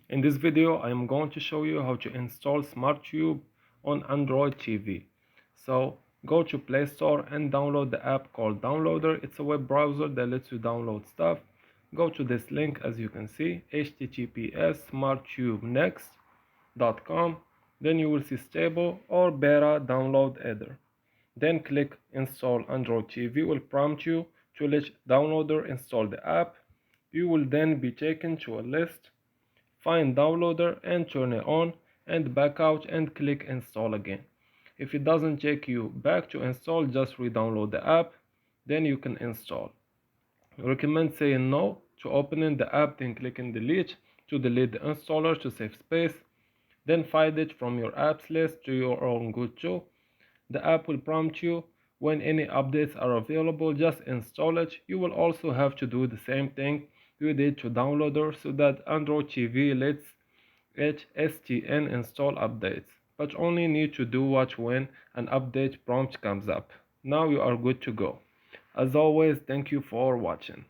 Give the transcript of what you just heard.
In this video, I am going to show you how to install Smarttube on Android TV. So go to Play Store and download the app called Downloader. It's a web browser that lets you download stuff. Go to this link as you can see, https://smarttubenext.com. Then you will see stable or beta download either. Then click install Android TV. Will prompt you to let Downloader install the app. You will then be taken to a list. Find downloader and turn it on and back out and click install again. If it doesn't take you back to install, just re-download the app, then you can install. I recommend saying no to opening the app, then clicking delete to delete the installer to save space. Then find it from your apps list to your own good too. The app will prompt you when any updates are available, just install it. You will also have to do the same thing you did to downloader so that Android TV lets HSTN install updates, but only need to do watch when an update prompt comes up. Now you are good to go. As always, thank you for watching.